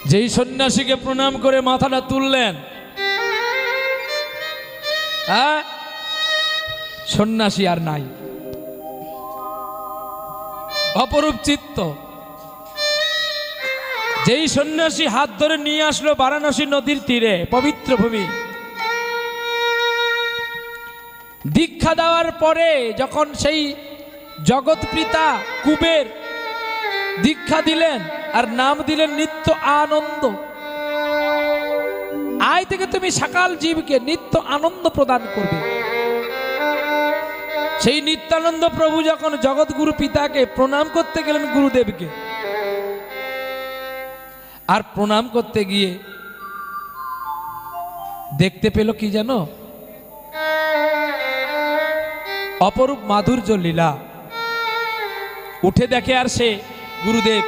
যেই সন্ন্যাসীকে প্রণাম করে মাথাটা তুললেন, সন্ন্যাসী আর নাই, অপরূপ চিত্ত। যেই সন্ন্যাসী হাত ধরে নিয়ে আসলো বারাণসী নদীর তীরে, পবিত্র ভূমি, দীক্ষা দেওয়ার পরে যখন সেই জগৎ পিতা কুবের দীক্ষা দিলেন আর নাম দিলেন নিত্য আনন্দ। আজ থেকে তুমি সকাল জীবকে নিত্য আনন্দ প্রদান করবে। সেই নিত্যানন্দ প্রভু যখন জগৎগুরু পিতাকে প্রণাম করতে গেলেন, গুরুদেবকে, আর প্রণাম করতে গিয়ে দেখতে পেল কি জানো? অপরূপ মাধুর্য লীলা। উঠে দেখে আর সে গুরুদেব